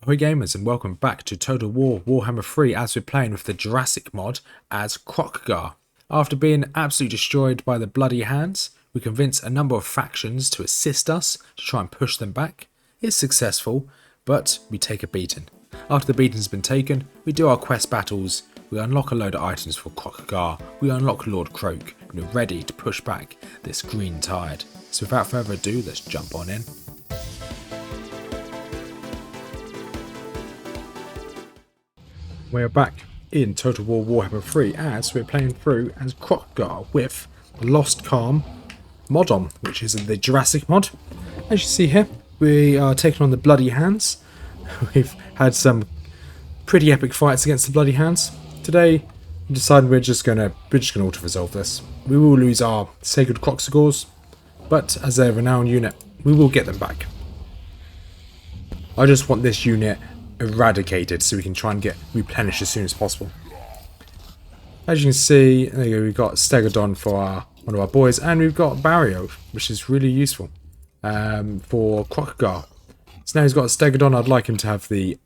Ahoy gamers and welcome back to Total War Warhammer 3 as we're playing with the Jurassic mod as Kroq-Gar. After being absolutely destroyed by the bloody hands, we convince a number of factions to assist us to try and push them back. It's successful, but we take a beating. After the beating's been taken, we do our quest battles, we unlock a load of items for Kroq-Gar, we unlock Lord Croak, and we're ready to push back this green tide. So without further ado, let's jump on in. We're back in Total War Warhammer 3 as we're playing through as Kroq-Gar with the Lost Calm mod on, which is the Jurassic mod. As you see here, we are taking on the Bloody Hands. We've had some pretty epic fights against the Bloody Hands. Today, we decided we're just gonna auto-resolve this. We will lose our Sacred Kroq-Gars, but as a renowned unit, we will get them back. I just want this unit eradicated so we can try and get replenished as soon as possible. As you can see, there you go, we've got Stegodon for one of our boys, and we've got Barrio, which is really useful for Kroq-Gar. So now he's got a Stegodon. I'd like him to have the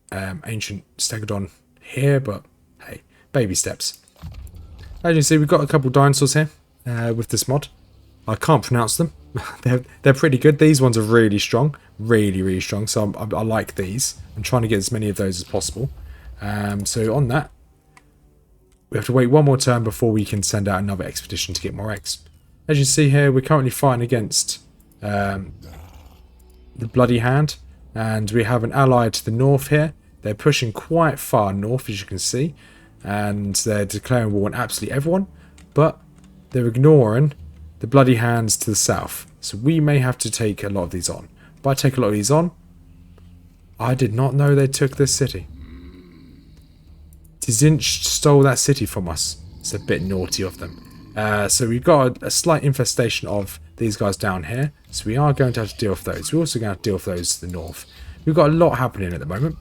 ancient Stegodon here, but hey, baby steps. As you can see, we've got a couple dinosaurs here with this mod. I can't pronounce them. they're pretty good. These ones are really strong, really strong. So I like these. I'm trying to get as many of those as possible. So on that, we have to wait one more turn before we can send out another expedition to get more eggs. As you see here, we're currently fighting against the Bloody Hand, and we have an ally to the north here. They're pushing quite far north, as you can see, and they're declaring war on absolutely everyone, but they're ignoring the Bloody Hands to the south. So we may have to take a lot of these on. By take a lot of these on, I did not know they took this city. Tzinch stole that city from us. It's a bit naughty of them. So we've got a slight infestation of these guys down here. So we are going to have to deal with those. We're also going to have to deal with those to the north. We've got a lot happening at the moment.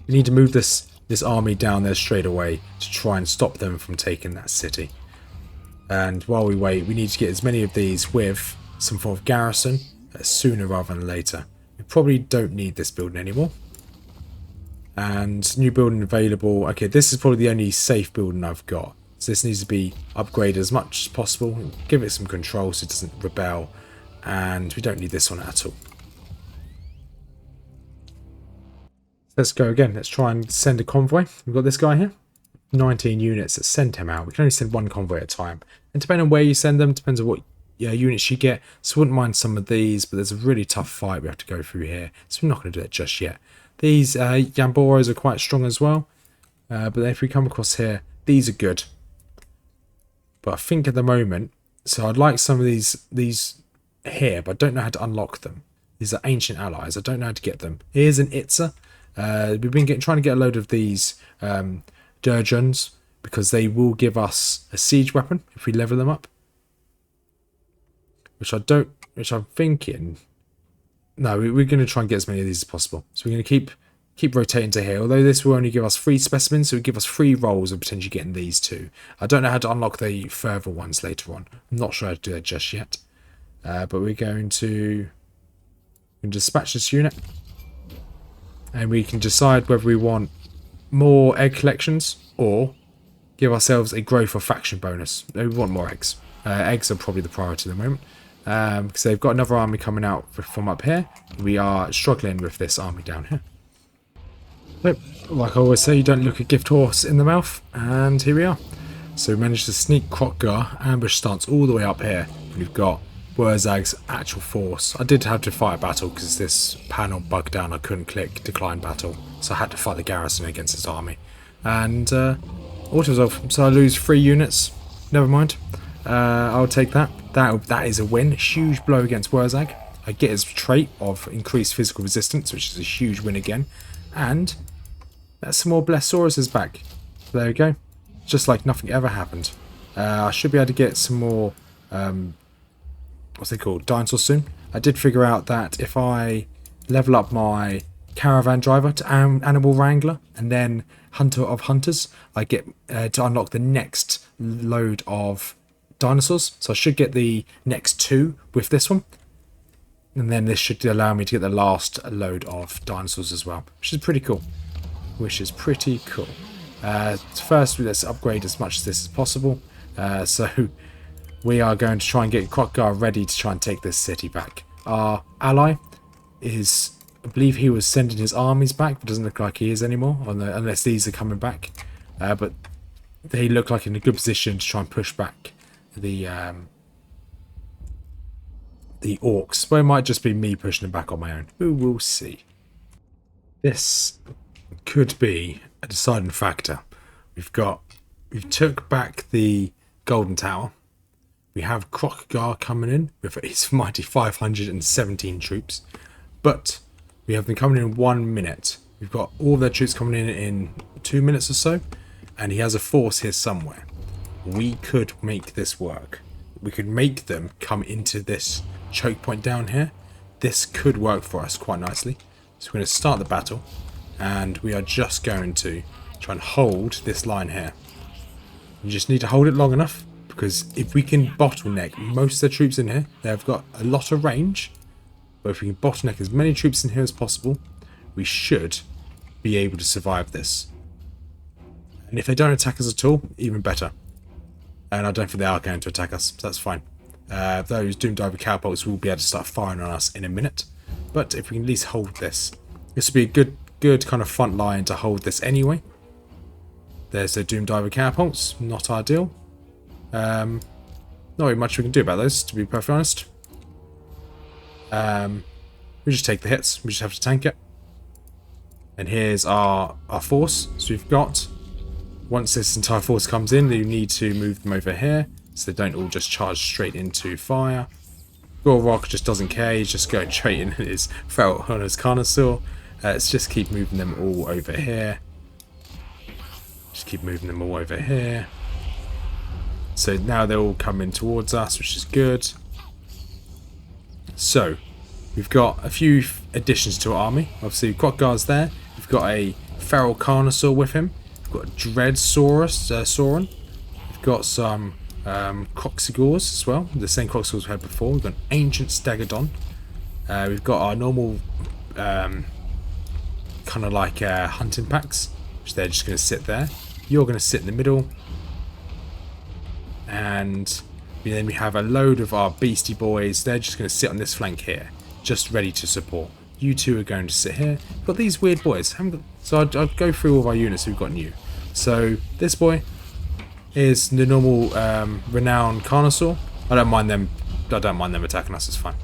We need to move this army down there straight away to try and stop them from taking that city. And while we wait, we need to get as many of these with some form of garrison sooner rather than later. We probably don't need this building anymore. And new building available. Okay, this is probably the only safe building I've got. So this needs to be upgraded as much as possible. Give it some control so it doesn't rebel. And we don't need this one at all. Let's go again. Let's try and send a convoy. We've got this guy here. 19 units. Let's send him out. We can only send one convoy at a time. And depending on where you send them, depends on what units you get. So I wouldn't mind some of these, but there's a really tough fight we have to go through here. So we're not going to do that just yet. These Yamboros are quite strong as well. But if we come across here, these are good. But I think at the moment, so I'd like some of these here, but I don't know how to unlock them. These are ancient allies. I don't know how to get them. Here's an Itza. We've been trying to get a load of these Durgeons, because they will give us a siege weapon if we level them up. Which I'm thinking. No, we're going to try and get as many of these as possible. So we're going to keep rotating to here. Although this will only give us 3 specimens, so it will give us 3 rolls of potentially getting these 2. I don't know how to unlock the further ones later on. I'm not sure how to do that just yet. But we're going to dispatch this unit. And we can decide whether we want more egg collections or give ourselves a growth or faction bonus. We want more eggs. Eggs are probably the priority at the moment. Because they've got another army coming out from up here. We are struggling with this army down here. But, like I always say, you don't look a gift horse in the mouth. And here we are. So we managed to sneak Kroq-Gar ambush stance all the way up here. We've got Wurrzag's actual force. I did have to fight a battle because this panel bugged down. I couldn't click decline battle. So I had to fight the garrison against this army. And auto-resolve. So I lose 3 units. Never mind. I'll take that. That is a win. Huge blow against Wurrzag. I get his trait of increased physical resistance, which is a huge win again. And that's some more Blessauruses back. So there we go. Just like nothing ever happened. I should be able to get some more what's they called? Dinosaurs soon. I did figure out that if I level up my caravan driver to animal wrangler and then hunter of hunters, I get to unlock the next load of dinosaurs. So I should get the next 2 with this one. And then this should allow me to get the last load of dinosaurs as well, which is pretty cool. First, let's upgrade as much of this as possible. So we are going to try and get Krokgar ready to try and take this city back. Our ally is, I believe he was sending his armies back, but doesn't look like he is anymore, unless these are coming back. But they look like in a good position to try and push back the orcs. But it might just be me pushing them back on my own. Who will see? This could be a deciding factor. We've took back the Golden Tower. We have Krokgar coming in with his mighty 517 troops. But we have them coming in 1 minute. We've got all their troops coming in 2 minutes or so. And he has a force here somewhere. We could make this work. We could make them come into this choke point down here. This could work for us quite nicely. So we're going to start the battle. And we are just going to try and hold this line here. You just need to hold it long enough. Because if we can bottleneck most of the troops in here, they've got a lot of range. But if we can bottleneck as many troops in here as possible, we should be able to survive this. And if they don't attack us at all, even better. And I don't think they are going to attack us, so that's fine. Those Doom Diver catapults will be able to start firing on us in a minute. But if we can at least hold this, this would be a good kind of front line to hold this anyway. There's the Doom Diver catapults, not ideal. Not really much we can do about those, to be perfectly honest. We just take the hits, we just have to tank it. And here's our force. So we've got, once this entire force comes in, you need to move them over here so they don't all just charge straight into fire. Gorrock just doesn't care, he's just going straight in his Feral on his Carnosaur. Let's just keep moving them all over here. Just keep moving them all over here. So now they're all coming towards us, which is good. So we've got a few additions to our army. Obviously, Krokgar's there. We've got a Feral Carnosaur with him. We've got a Sauron. We've got some Croxigors as well. The same Croxigors we had before. We've got an Ancient Stegodon. We've got our normal kind of like hunting packs, which they're just going to sit there. You're going to sit in the middle. And then we have a load of our beastie boys. They're just going to sit on this flank here, just ready to support. You two are going to sit here. We've got these weird boys. So I'll go through all of our units we've got new. So this boy is the normal renowned Carnosaur. I don't mind them attacking us, it's fine.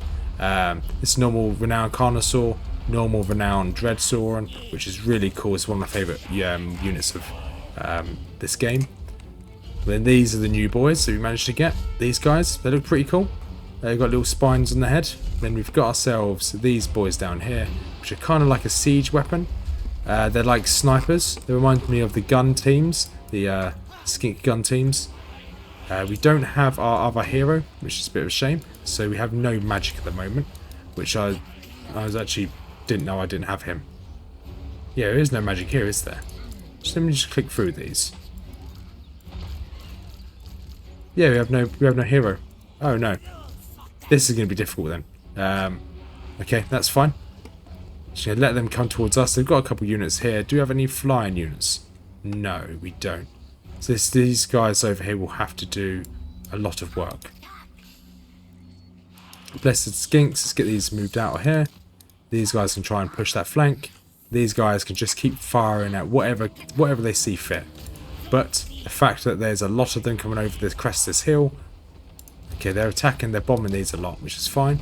It's normal renowned Carnosaur, normal renowned Dread Sauron, which is really cool. It's one of my favourite units of this game. Then these are the new boys that we managed to get. These guys, they look pretty cool. They've got little spines on the head. Then we've got ourselves these boys down here, which are kind of like a siege weapon. They're like snipers. They remind me of the gun teams, the skink gun teams. We don't have our other hero, which is a bit of a shame. So we have no magic at the moment, which I actually didn't know I didn't have him. Yeah, there is no magic here, is there? Let me just click through these. Yeah, we have no hero. Oh no, this is going to be difficult then. Okay, that's fine. Just gonna let them come towards us. They've got a couple units here. Do we have any flying units? No, we don't. So these guys over here will have to do a lot of work. Blessed Skinks, let's get these moved out of here. These guys can try and push that flank. These guys can just keep firing at whatever they see fit. But the fact that there's a lot of them coming over the crest of this hill. Okay, they're attacking, they're bombing these a lot, which is fine.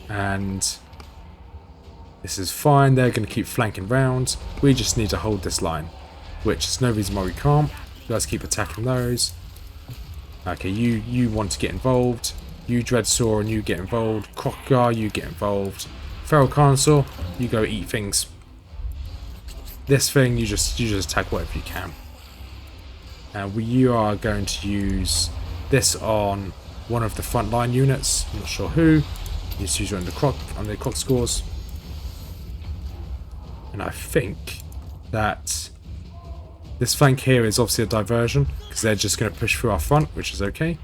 And this is fine, they're going to keep flanking round. We just need to hold this line, which is no reason why we can't. You guys keep attacking those. Okay, you want to get involved. You Dread Sauron, you get involved. Krokgar, you get involved. Feral Carnosaur, you go eat things. This thing, you just attack whatever you can. You are going to use this on one of the frontline units. I'm not sure who. You just use it on the Croxigors. And I think that This flank here is obviously a diversion because they're just going to push through our front, which is okay.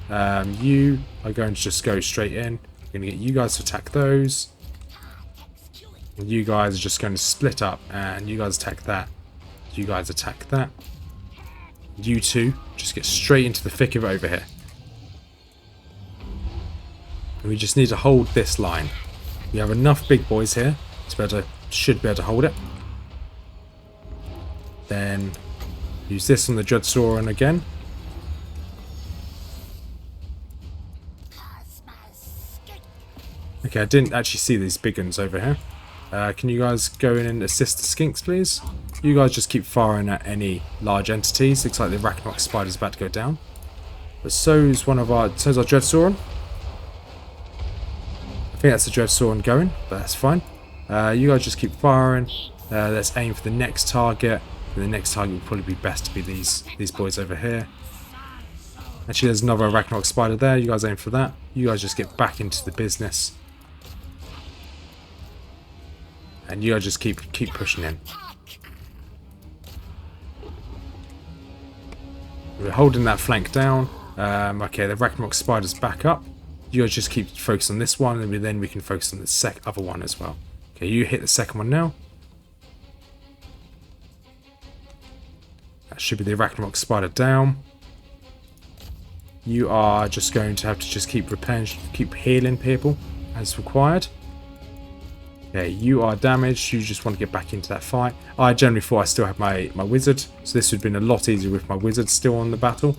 You are going to just go straight in. We're going to get you guys to attack those. And you guys are just going to split up, and you guys attack that. You guys attack that. You two just get straight into the thick of it over here. And we just need to hold this line. We have enough big boys here to should be able to hold it. Then use this on the Dreadsauron again. Okay, I didn't actually see these big ones over here. Can you guys go in and assist the skinks, please? You guys just keep firing at any large entities. Looks like the Arachnarok spider's about to go down. But so's our Dreadsauron. I think that's the Dreadsauron going, but that's fine. You guys just keep firing. Let's aim for the next target. And the next target would probably be best to be these boys over here. Actually, there's another Arachnarok spider there. You guys aim for that. You guys just get back into the business. And you guys just keep pushing in. We're holding that flank down. Okay, the Arachnarok spider's back up. You guys just keep focused on this one, and then we can focus on the other one as well. Okay, you hit the second one now. That should be the Arachnarok spider down. You are just going to have to just keep repairing, keep healing people as required. Okay, you are damaged. You just want to get back into that fight. I generally thought I still had my wizard, so this would have been a lot easier with my wizard still on the battle.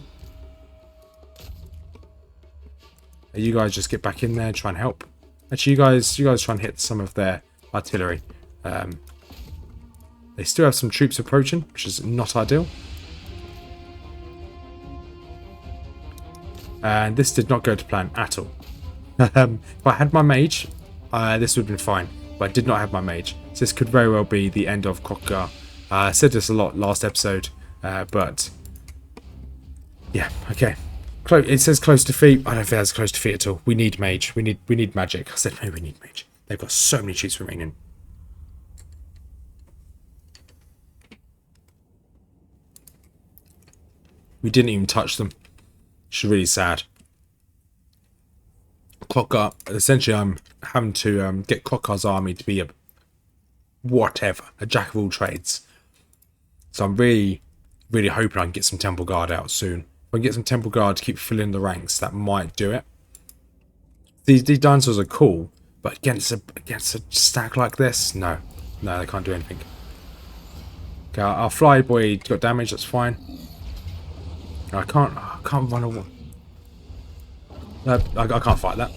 You guys just get back in there and try and help. Actually, you guys try and hit some of their artillery. They still have some troops approaching, which is not ideal. And this did not go to plan at all. If I had my mage, this would have been fine. But I did not have my mage. So this could very well be the end of Kroq-Gar. I said this a lot last episode, but yeah, okay. It says close defeat. I don't think that's close defeat at all. We need mage. We need magic. I said no, we need mage. They've got so many troops remaining. We didn't even touch them. Which is really sad. Kroq-Gar, essentially I'm having to get Kroq-Gar's army to be a jack of all trades. So I'm really hoping I can get some Temple Guard out soon. If I can get some Temple Guard to keep filling the ranks, that might do it. These dinosaurs are cool, but against a stack like this, no, they can't do anything. Okay, our fly boy got damaged, that's fine. I can't run away. I can't fight that.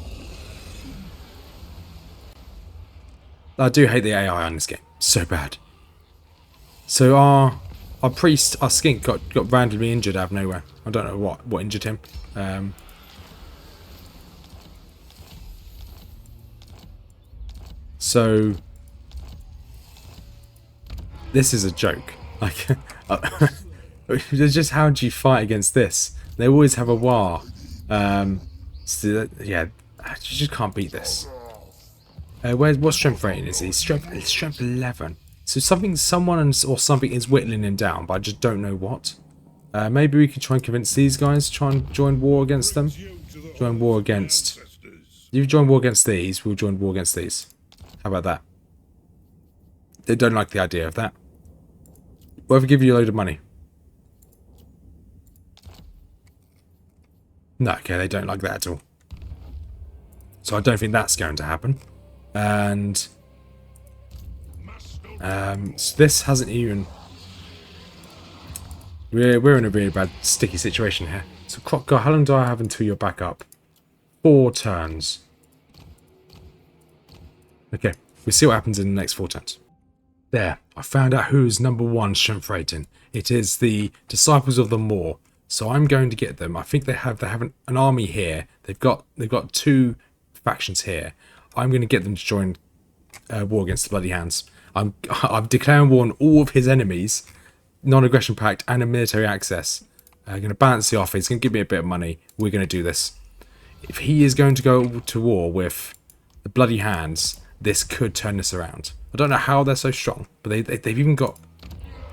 I do hate the AI on this game. So bad. So our priest, our skink got randomly injured out of nowhere. I don't know what injured him. So this is a joke. Like just how do you fight against this? They always have a war. So yeah, you just can't beat this. What strength rating is he? Strength 11. So someone or something is whittling him down, but I just don't know what. Maybe we can try and convince these guys to try and join war against them. Join war against. You join war against these, we'll join war against these. How about that? They don't like the idea of that. We'll ever give you a load of money. No, okay, they don't like that at all. So I don't think that's going to happen. And so this hasn't even... We're in a really bad, sticky situation here. So Kroq-Gar, how long do I have until you're back up? 4 turns. Okay, we'll see what happens in the next 4 turns. There, I found out who's #1 strength rating. It is the Disciples of the Maw. So I'm going to get them. I think they have an army here. They've got 2 factions here. I'm going to get them to join war against the Bloody Hands. I'm declaring war on all of his enemies, non-aggression pact and a military access. I'm going to balance the offer. He's going to give me a bit of money. We're going to do this. If he is going to go to war with the Bloody Hands, this could turn this around. I don't know how they're so strong, but they've even got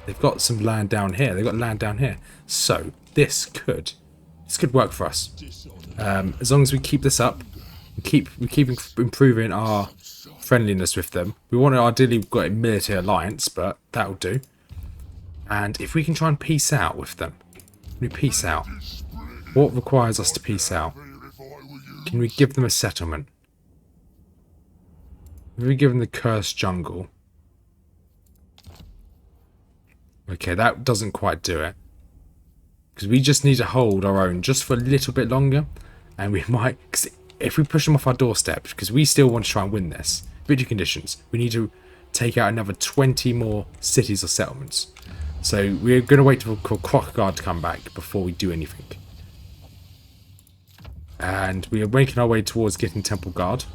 They've got some land down here. They've got land down here. So this could work for us. As long as we keep this up, we keep improving our friendliness with them. We want to ideally got a military alliance, but that'll do. And if we can try and peace out with them, we peace out. What requires us to peace out? Can we give them a settlement? Can we give them the cursed jungle? Okay, that doesn't quite do it. Because we just need to hold our own just for a little bit longer. And we might... Cause if we push them off our doorstep, because we still want to try and win this, victory conditions, we need to take out another 20 more cities or settlements. So we're going to wait for Crockguard to come back before we do anything. And we are making our way towards getting Temple Guard.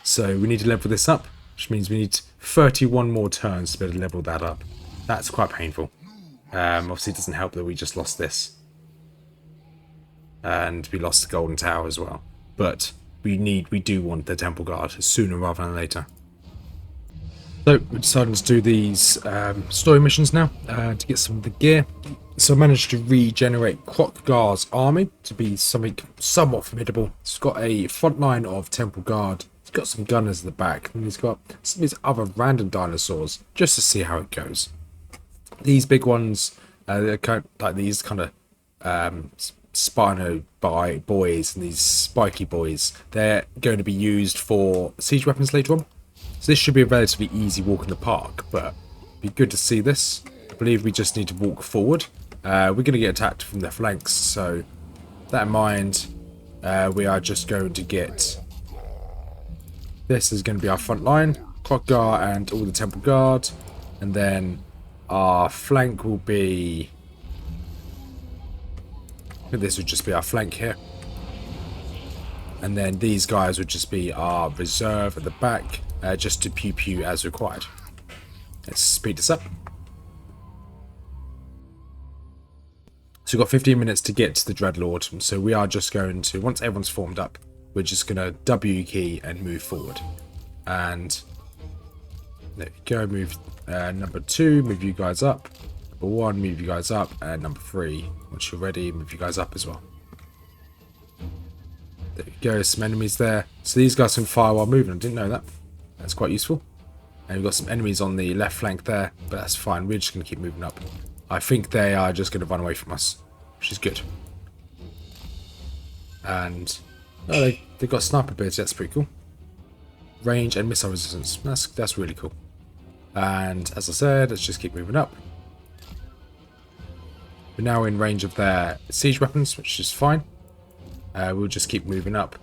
So we need to level this up, which means we need 31 more turns to be able to level that up. That's quite painful. Obviously it doesn't help that we just lost this. And we lost the Golden Tower as well. But we do want the Temple Guard sooner rather than later. So we're deciding to do these story missions now to get some of the gear. So I managed to regenerate Crockguard's army to be something somewhat formidable. It's got a front line of Temple Guard. It's got some gunners at the back. And he's got some of these other random dinosaurs just to see how it goes. These big ones, they're kind of like these kind of Spino boys and these spiky boys. They're going to be used for siege weapons later on. So this should be a relatively easy walk in the park, but it'd be good to see this. I believe we just need to walk forward. We're going to get attacked from their flanks, so that in mind, we are just going to get... This is going to be our front line, Crockguard and all the Temple Guard, and then our flank will be... This would just be our flank here. And then these guys would just be our reserve at the back, just to pew as required. Let's speed this up. So we've got 15 minutes to get to the Dreadlord. So we are just going to, once everyone's formed up, we're just going to W key and move forward. And there we go, move number 2, move you guys up. Number 1, move you guys up. And number 3, once you're ready, move you guys up as well. There we go, some enemies there. So these guys can fire while moving. I didn't know that. That's quite useful. And we've got some enemies on the left flank there, but that's fine. We're just going to keep moving up. I think they are just going to run away from us, which is good. And oh, they've got sniper ability. That's pretty cool. Range and missile resistance. That's really cool. And as I said, let's just keep moving up. We're now in range of their siege weapons, which is fine. We'll just keep moving up.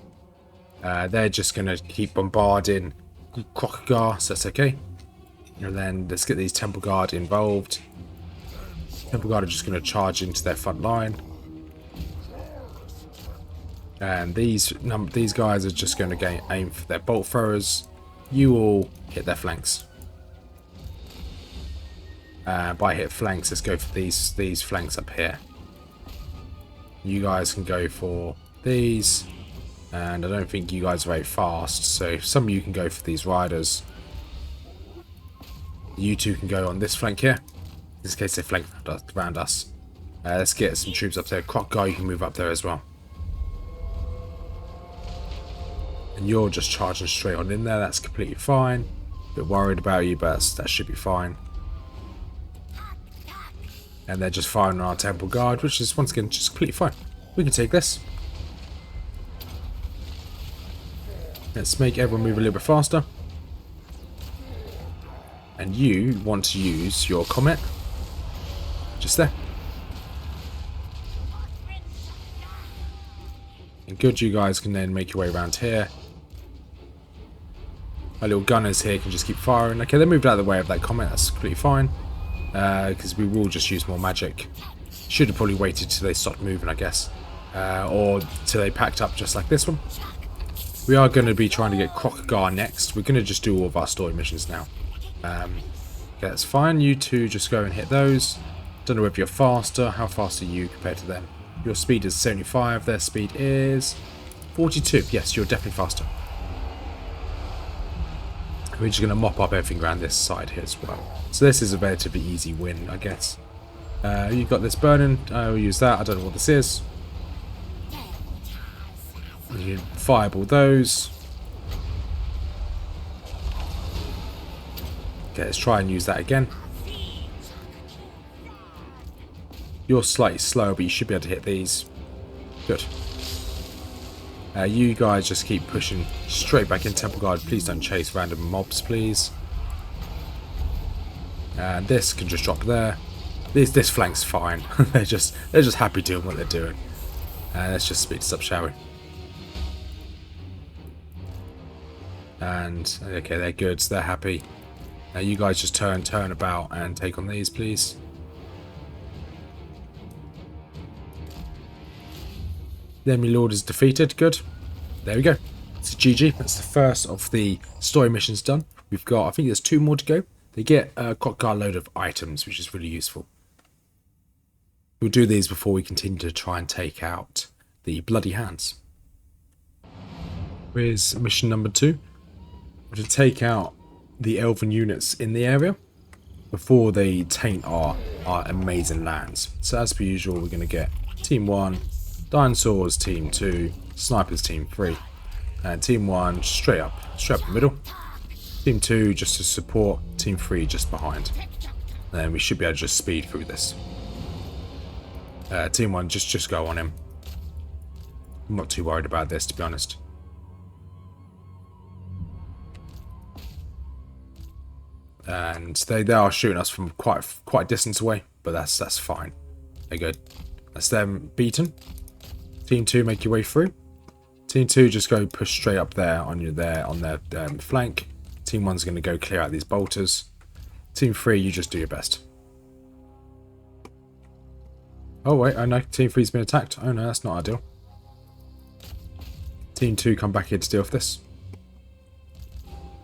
They're just going to keep bombarding Crockguard, so that's okay. And then let's get these Temple Guard involved. Temple Guard are just going to charge into their front line. And these guys are just going to aim for their bolt throwers. You all hit their flanks. By hit flanks, let's go for these flanks up here. You guys can go for these. And I don't think you guys are very fast, so some of you can go for these riders. You two can go on this flank here. In this case, they flank around us. Let's get some troops up there. Crockguard, you can move up there as well. And you're just charging straight on in there. That's completely fine. A bit worried about you, but that should be fine. And they're just firing on our Temple Guard, which is once again just completely fine. We can take this. Let's make everyone move a little bit faster. And you want to use your comet. Just there. And good, you guys can then make your way around here. Our little gunners here can just keep firing. Okay, they moved out of the way of that comet. That's completely fine. Because we will just use more magic. Should have probably waited till they stopped moving, I guess. Or till they packed up just like this one. We are going to be trying to get Crockguard next. We're going to just do all of our story missions now. Okay, that's fine. You two just go and hit those. Don't know if you're faster. How fast are you compared to them? Your speed is 75. Their speed is 42. Yes, you're definitely faster. We're just going to mop up everything around this side here as well. So this is a relatively easy win, I guess. You've got this burning. I'll use that. I don't know what this is. You can fireball those. Okay, let's try and use that again. You're slightly slow, but you should be able to hit these. Good. You guys just keep pushing straight back in Temple Guard. Please don't chase random mobs, please. And this can just drop there. This flank's fine. they're just happy doing what they're doing. Let's just speed this up, shall we? And okay, they're good. So they're happy. Now you guys just turn about and take on these, please. Then my lord is defeated. Good. There we go. It's a GG. That's the first of the story missions done. We've got, I think there's 2 more to go. They get a load of items, which is really useful. We'll do these before we continue to try and take out the bloody hands. Here's mission number 2. We're to take out the elven units in the area before they taint our amazing lands. So as per usual, we're going to get Team 1, Dinosaurs Team 2, Snipers Team 3, and Team 1 straight up the middle. Team 2 just to support, Team 3 just behind. And then we should be able to just speed through this. Team 1, just go on him. I'm not too worried about this, to be honest. And they are shooting us from quite a distance away, but that's fine. They're good. That's them beaten. Team 2, make your way through. Team 2, just go push straight up there on their flank. Team 1's going to go clear out these bolters. Team 3, you just do your best. Oh wait, oh no, Team 3's been attacked. Oh no, that's not ideal. Team 2, come back here to deal with this.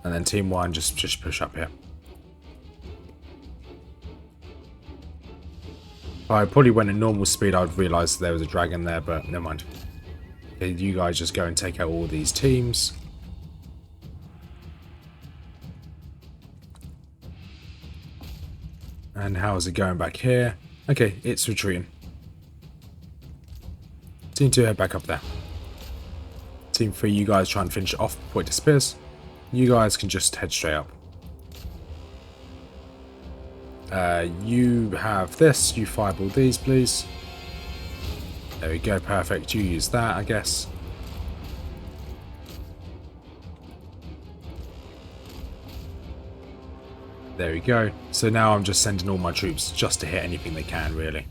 And then Team 1, just push up here. If I probably went at normal speed, I'd realise there was a dragon there, but never mind. Okay, you guys just go and take out all these teams. And how is it going back here? Okay, it's retreating. Team 2, head back up there. Team 3, you guys try and finish it off before it disappears. You guys can just head straight up. You have this. You fireball these, please. There we go, perfect. You use that, I guess. There we go. So now I'm just sending all my troops just to hit anything they can, really.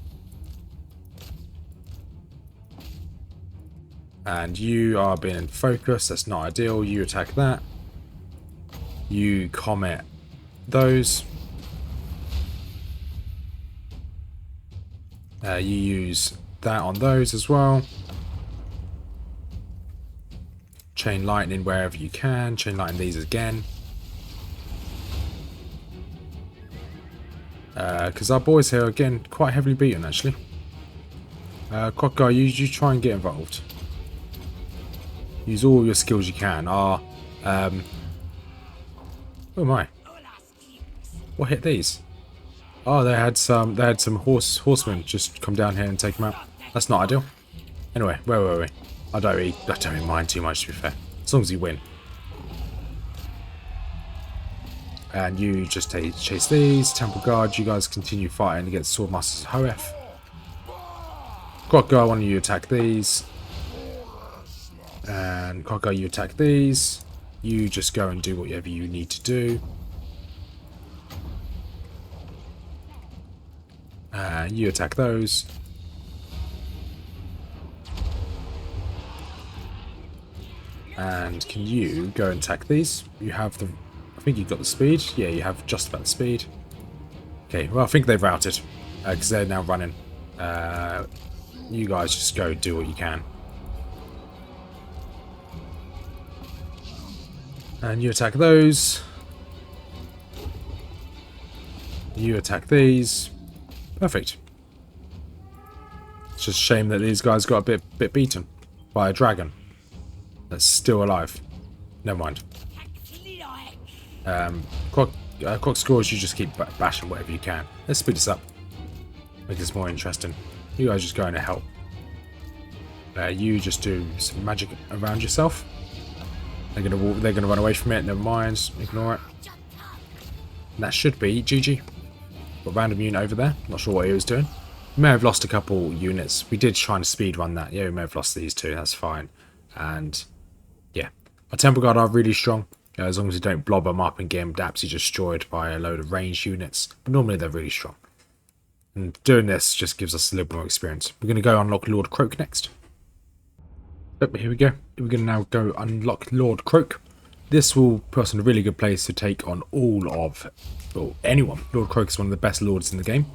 And you are being in focus. That's not ideal. You attack that. You comet those. You use that on those as well. Chain lightning wherever you can. Chain lightning these again. Because our boys here are again quite heavily beaten actually. Crocodile, you try and get involved. Use all your skills you can. Oh my! What hit these? Oh, they had some horsemen just come down here and take them out. That's not ideal. Anyway, where were we? I don't really mind too much, to be fair, as long as you win. And you just chase these. Temple Guard, you guys continue fighting against Swordmasters Hoef. Crocodile, one of you attack these. And Crocodile, you attack these. You just go and do whatever you need to do. You attack those. And can you go and attack these? You have the... I think you've got the speed. Yeah, you have just about the speed. Okay, well, I think they've routed. Because they're now running. You guys just go do what you can. And you attack those. You attack these. Perfect. It's just a shame that these guys got a bit beaten by a dragon that's still alive. Never mind. Croc scores, you just keep bashing whatever you can. Let's speed this up. Make this more interesting. You guys just go in to help. You just do some magic around yourself. They're gonna run away from it. Never mind. Ignore it. And that should be GG. Got a random unit over there. Not sure what he was doing. We may have lost a couple units. We did try to speed run that. Yeah, we may have lost these two. That's fine. And yeah, our Temple Guard are really strong. As long as you don't blob them up and get them absolutely destroyed by a load of ranged units. But normally they're really strong. And doing this just gives us a little more experience. We're going to go unlock Lord Croak next. Yep, here we go. We're going to now go unlock Lord Croak. This will put us in a really good place to take on all of, well, anyone. Lord Croak is one of the best lords in the game.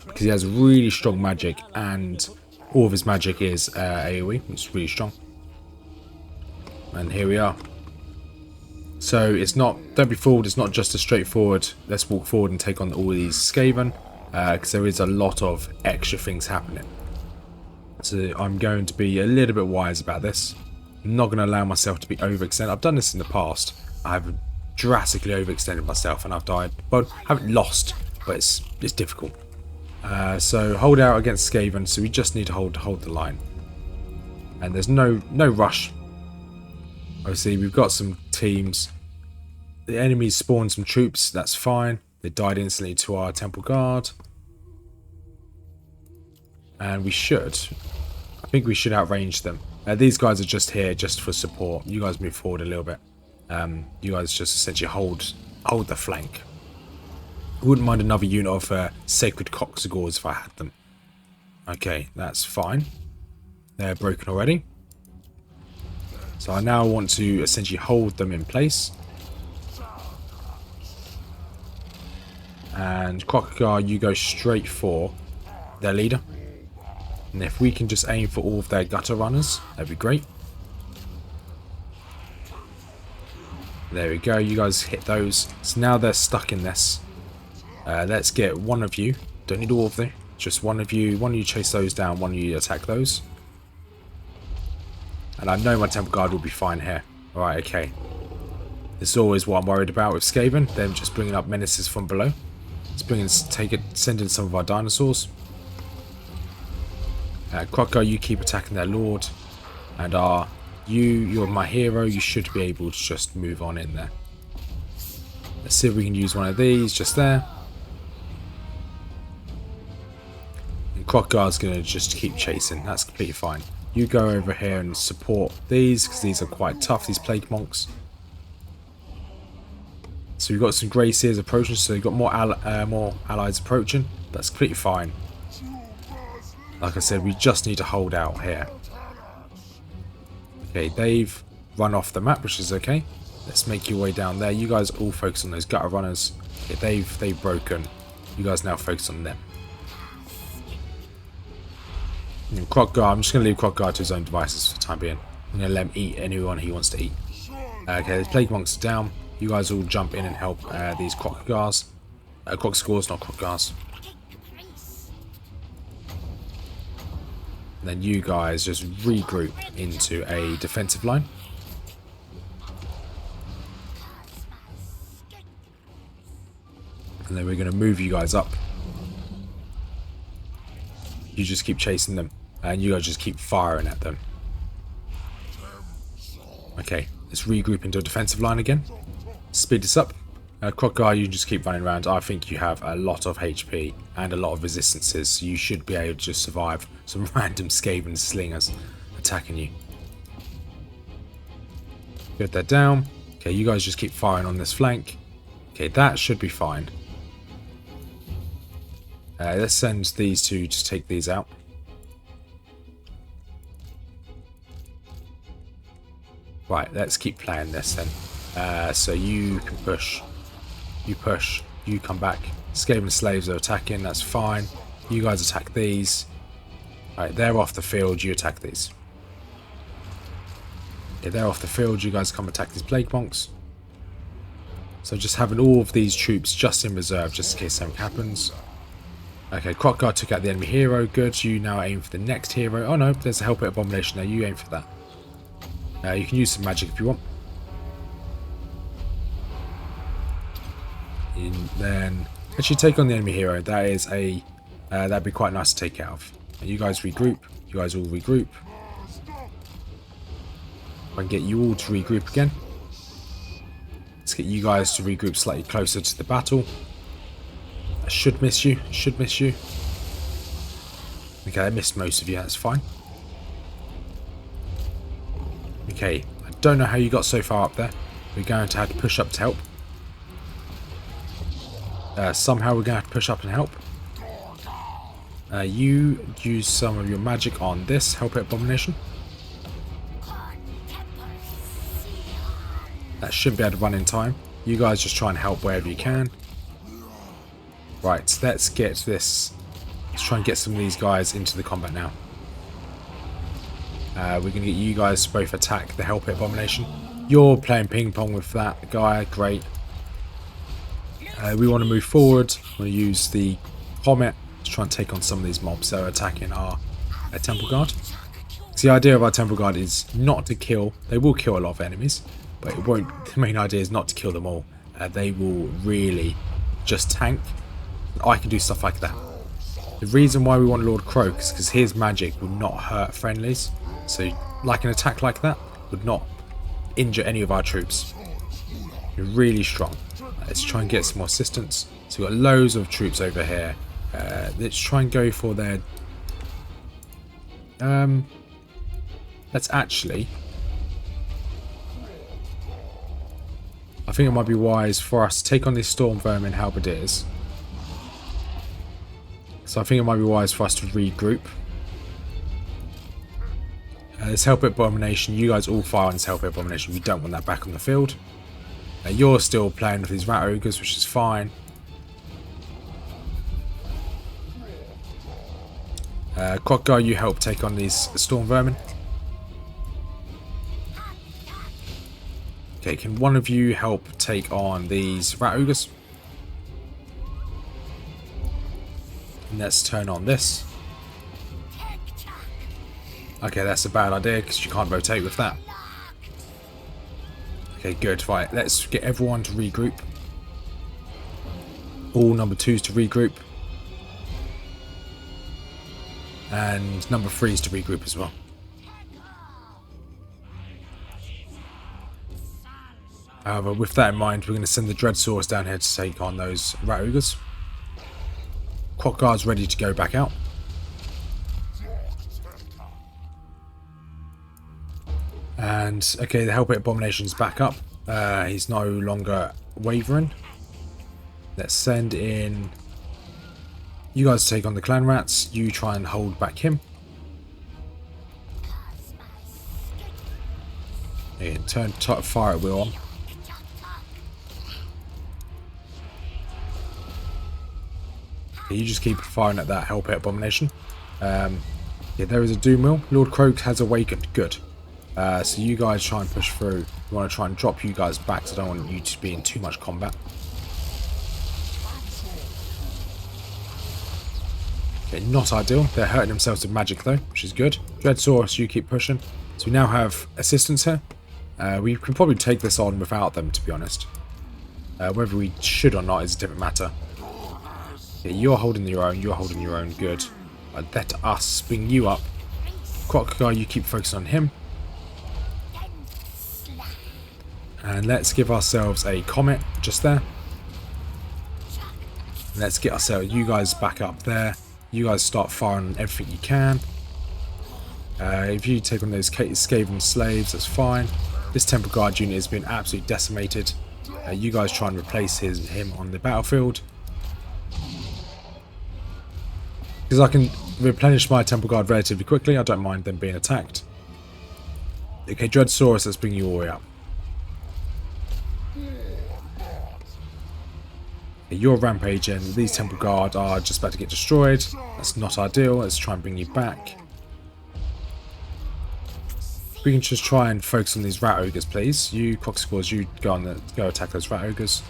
Because he has really strong magic and all of his magic is AoE, which is really strong. And here we are. So it's not, don't be fooled, it's not just a straightforward, let's walk forward and take on all these Skaven, because there is a lot of extra things happening. So I'm going to be a little bit wise about this. I'm not going to allow myself to be overextended. I've done this in the past. I've drastically overextended myself and I've died. Well, I haven't lost, but it's difficult. So hold out against Skaven, so we just need to hold the line. And there's no rush. Obviously, we've got some teams. The enemies spawned some troops. That's fine. They died instantly to our Temple Guard. And we should. I think we should outrange them. These guys are just here just for support. You guys move forward a little bit. You guys just essentially hold the flank. I wouldn't mind another unit of Sacred Cocksagors if I had them. Okay, that's fine. They're broken already. So I now want to essentially hold them in place. And Crocodile, you go straight for their leader. And if we can just aim for all of their gutter runners, that'd be great. There we go, you guys hit those. So now they're stuck in this. Let's get one of you. Don't need all of them. Just one of you. One of you chase those down, one of you attack those. And I know my Temple Guard will be fine here. Alright, okay. This is always what I'm worried about with Skaven. Them just bringing up menaces from below. Send in some of our dinosaurs. Crocodile, you keep attacking their lord. And you're my hero. You should be able to just move on in there. Let's see if we can use one of these just there. And Crocodile's going to just keep chasing. That's completely fine. You go over here and support these, because these are quite tough, these Plague Monks. So we've got some Grey Seers approaching, so you've got more allies approaching. That's completely fine. Like I said, we just need to hold out here. Okay, they've run off the map, which is okay. Let's make your way down there. You guys all focus on those gutter runners. Okay, they've broken. You guys now focus on them. And Crocodile, I'm just going to leave Crocodile to his own devices for the time being. I'm going to let him eat anyone he wants to eat. Okay, the Plague Monks are down. You guys all jump in and help these Crocodile. Crocscores, not Crocodiles. And then you guys just regroup into a defensive line. And then we're going to move you guys up. You just keep chasing them. And you guys just keep firing at them. Okay, let's regroup into a defensive line again. Speed this up. Crocodile, you just keep running around. I think you have a lot of HP and a lot of resistances. So you should be able to just survive some random Skaven slingers attacking you. Get that down. Okay, you guys just keep firing on this flank. Okay, that should be fine. Let's send these two, just take these out. Right, let's keep playing this then. So you can push. You push. You come back. Skaven slaves are attacking, that's fine. You guys attack these. Right, they're off the field, you attack these. Okay, they're off the field, you guys come attack these Plague Monks. So just having all of these troops just in reserve, just in case something happens. Okay, Crocodile took out the enemy hero, good. You now aim for the next hero. Oh no, there's a Hellpit Abomination there, you aim for that. You can use some magic if you want. And then actually take on the enemy hero. That is a that'd be quite nice to take out of. And you guys regroup. You guys all regroup. I can get you all to regroup again. Let's get you guys to regroup slightly closer to the battle. I should miss you. Should miss you. Okay, I missed most of you. That's fine. Okay, I don't know how you got so far up there. We're going to have to push up to help. Somehow we're going to have to push up and help. You use some of your magic on this help it abomination. That should be able to run in time. You guys just try and help wherever you can. Right, let's get this. Let's try and get some of these guys into the combat now. We're going to get you guys to both attack the help it abomination. You're playing ping pong with that guy. Great. We want to move forward. We want to use the comet to try and take on some of these mobs that are attacking our temple guard. So the idea of our temple guard is not to kill. They will kill a lot of enemies, but it won't. The main idea is not to kill them all. They will really just tank. I can do stuff like that. The reason why we want Lord Croak is because his magic would not hurt friendlies. So like an attack like that would not injure any of our troops. You're really strong. Let's try and get some more assistance. So we've got loads of troops over here. Let's try and go for their... let's actually... I think it might be wise for us to take on these Storm Vermin Halberdiers. So I think it might be wise for us to regroup. This help it abomination, you guys all fire on this help it abomination. We don't want that back on the field. You're still playing with these rat ogres, which is fine. Croc you help take on these storm vermin. Okay, can one of you help take on these rat ogres? And let's turn on this. Okay, that's a bad idea because you can't rotate with that. Okay, good. Right, let's get everyone to regroup. All number 2s to regroup. And number 3s to regroup as well. However, with that in mind, we're going to send the Dreadsaurs down here to take on those rat ogres. Croc guard's ready to go back out. And okay, the help it abomination's back up. He's no longer wavering. Let's send in you guys to take on the clan rats. You try and hold back him. And turn fire at will on. Okay, you just keep firing at that help it abomination. Yeah, there is a doom wheel. Lord Croak has awakened. Good. So you guys try and push through. We want to try and drop you guys back, so I don't want you to be in too much combat. Okay, not ideal. They're hurting themselves with magic though, which is good. Dreadsaurus, you keep pushing. So we now have assistants here. We can probably take this on without them, to be honest. Whether we should or not is a different matter. Yeah, you're holding your own. You're holding your own. Good. Let us bring you up. Croc guy, you keep focusing on him. And let's give ourselves a comet just there. Let's get ourselves, you guys back up there. You guys start firing on everything you can. If you take on those Skaven slaves, that's fine. This Temple Guard unit has been absolutely decimated. You guys try and replace him on the battlefield. Because I can replenish my Temple Guard relatively quickly, I don't mind them being attacked. Okay, Dreadsaurus, let's bring you all the way up. You're rampaging. These Temple Guard are just about to get destroyed. That's not ideal. Let's try and bring you back. We can just try and focus on these rat ogres, please. You Croxicores, you go attack those rat ogres.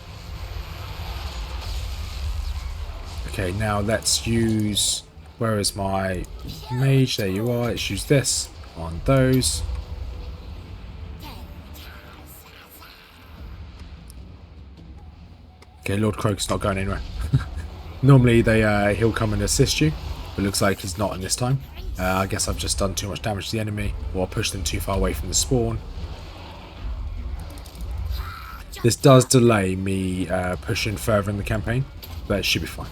Okay, now let's use... Where is my mage? There you are. Let's use this on those. Okay, Lord Croak's not going anywhere. Normally he'll come and assist you, but it looks like he's not in this time. I guess I've just done too much damage to the enemy, or pushed them too far away from the spawn. This does delay me pushing further in the campaign, but it should be fine.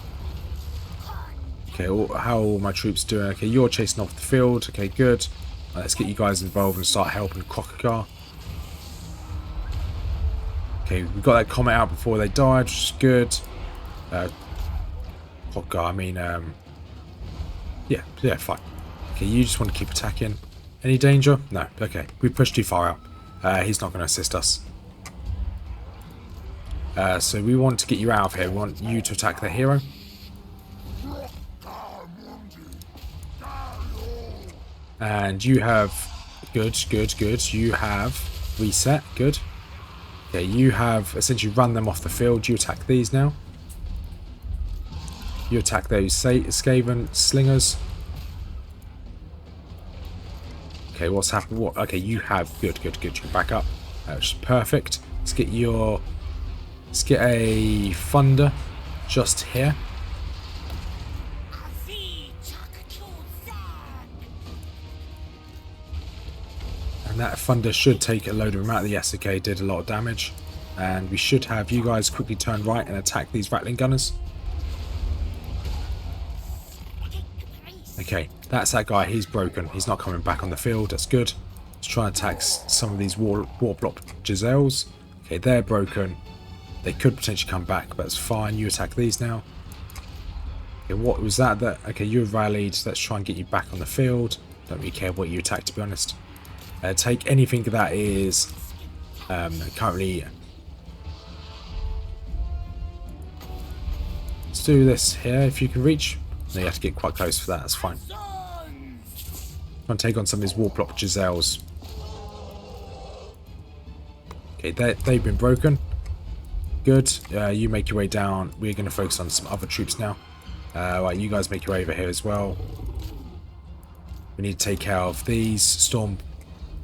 Okay, how are all my troops doing? Okay, you're chasing off the field. Okay, good. Let's get you guys involved and start helping Crocker. Okay, we got that comment out before they died, which is good. Crocker, I mean, yeah, fine. Okay, you just want to keep attacking. Any danger? No. Okay, we pushed too far out. He's not going to assist us. So we want to get you out of here. We want you to attack the hero. And you have... Good. You have reset. Good. Okay, you have essentially run them off the field. You attack these now. You attack those Skaven slingers. Okay, what's happened? What? Okay, you have... Good. You can back up. Which is perfect. Let's get your... Let's get a Thunder just here. And that Thunder should take a load of them out. Yes, okay, did a lot of damage. And we should have you guys quickly turn right and attack these Rattling Gunners. Okay, that's that guy. He's broken. He's not coming back on the field. That's good. Let's try and attack some of these war block Giselles. Okay, they're broken. They could potentially come back, but it's fine. You attack these now. Okay, what was that? Okay, you rallied. Let's try and get you back on the field. Don't really care what you attack, to be honest. Take anything that is currently... Let's do this here if you can reach. No, you have to get quite close for that. That's fine. Try and take on some of these war block Giselles. Okay, they've been broken. Good. You make your way down. We're going to focus on some other troops now. Right, you guys make your way over here as well. We need to take care of these storm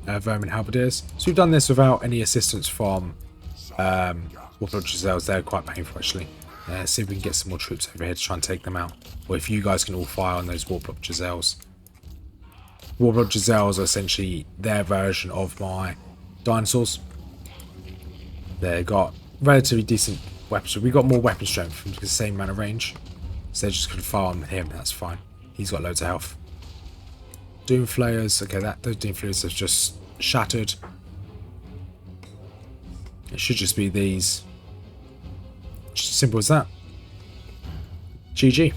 vermin halberdiers. So we've done this without any assistance from Warlord Giselles. They're quite painful actually. See if we can get some more troops over here to try and take them out. Or if you guys can all fire on those Warlord Giselles. Warlord Giselles are essentially their version of my dinosaurs. They've got relatively decent weapons. We got more weapon strength from the same amount of range. So they're just going to fire on him. That's fine. He's got loads of health. Doomflayers. Okay, those Doomflayers have just shattered. It should just be these. Just simple as that. GG.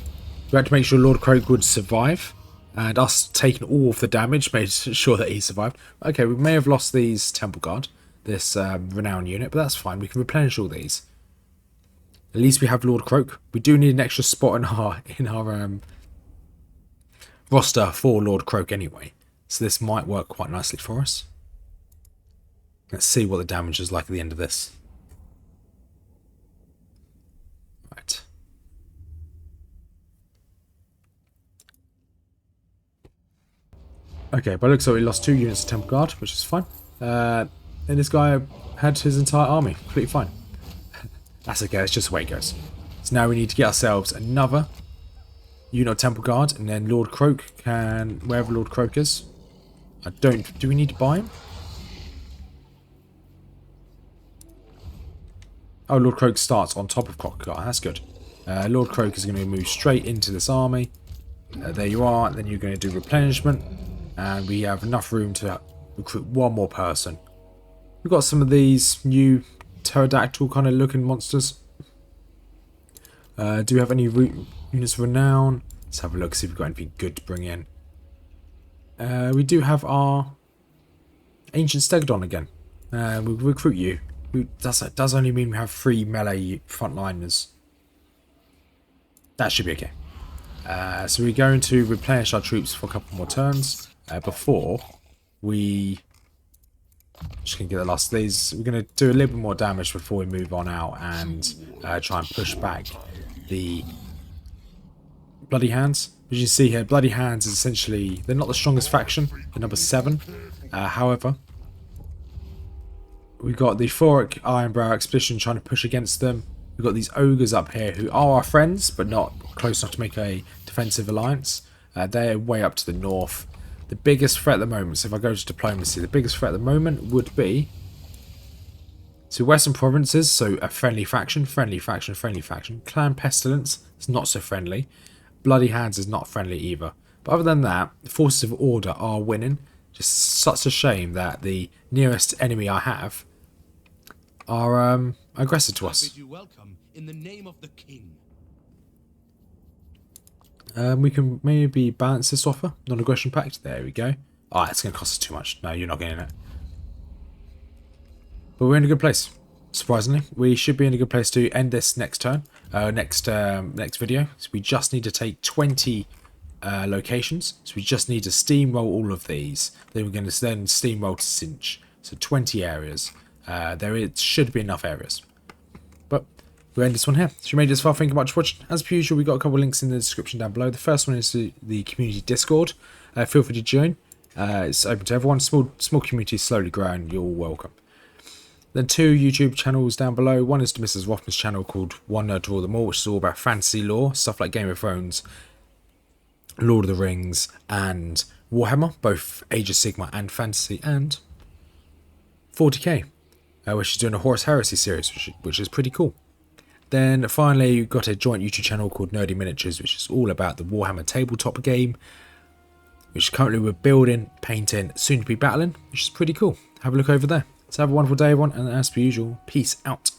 We had to make sure Lord Croak would survive. And us taking all of the damage made sure that he survived. Okay, we may have lost these Temple Guard. This renown unit, but that's fine. We can replenish all these. At least we have Lord Croak. We do need an extra spot in our roster for Lord Croak anyway, so this might work quite nicely for us. Let's see what the damage is like at the end of this. Right. Okay, but it looks like we lost 2 units of Temple Guard, which is fine. And this guy had his entire army. Completely fine. That's okay, it's just the way it goes. So now we need to get ourselves another unit of Temple Guard, and then Lord Croak can... Wherever Lord Croak is. Do we need to buy him? Oh, Lord Croak starts on top of Crocker. That's good. Lord Croak is going to move straight into this army. There you are. Then you're going to do replenishment. And we have enough room to recruit one more person. We've got some of these new pterodactyl kind of looking monsters. Do we have any units of renown? Let's have a look, see if we've got anything good to bring in. We do have our Ancient Stegodon again. We'll recruit you. That does only mean we have 3 melee frontliners. That should be okay. So we're going to replenish our troops for a couple more turns before we... Just going to get the last of these. We're going to do a little bit more damage before we move on out and try and push back the Bloody Hands. As you see here, Bloody Hands is essentially... They're not the strongest faction. They're number 7. However, we've got the Thoric Ironbrow Expedition trying to push against them. We've got these ogres up here who are our friends, but not close enough to make a defensive alliance. They're way up to the north. The biggest threat at the moment, so if I go to diplomacy, the biggest threat at the moment would be to Western provinces, so a friendly faction, friendly faction, friendly faction. Clan Pestilence is not so friendly. Bloody Hands is not friendly either. But other than that, the forces of order are winning. Just such a shame that the nearest enemy I have are aggressive to us. In the name of the king. We can maybe balance this offer. Non-aggression pact. There we go. Oh, it's going to cost us too much. No, you're not getting it. But we're in a good place. Surprisingly, we should be in a good place to end this next turn. Next video. So we just need to take 20 locations. So we just need to steamroll all of these. Then we're going to then steamroll to Cinch. So 20 areas. There should be enough areas. But we'll end this one here. So if you made it this far, thank you much for watching. As per usual, we've got a couple of links in the description down below. The first one is the community Discord. Feel free to join. It's open to everyone. Small community, slowly growing. You're all welcome. Then 2 YouTube channels down below. One is the Mrs Rothmers Channel called One Nerd to Rule Them All, which is all about fantasy lore, stuff like Game of Thrones, Lord of the Rings, and Warhammer, both Age of Sigmar and fantasy, and 40k, where she's doing a Horus Heresy series, which is pretty cool. Then finally, you've got a joint YouTube channel called Nerdy Miniatures, which is all about the Warhammer tabletop game, which currently we're building, painting, soon to be battling, which is pretty cool. Have a look over there. So have a wonderful day, everyone, and as per usual, peace out.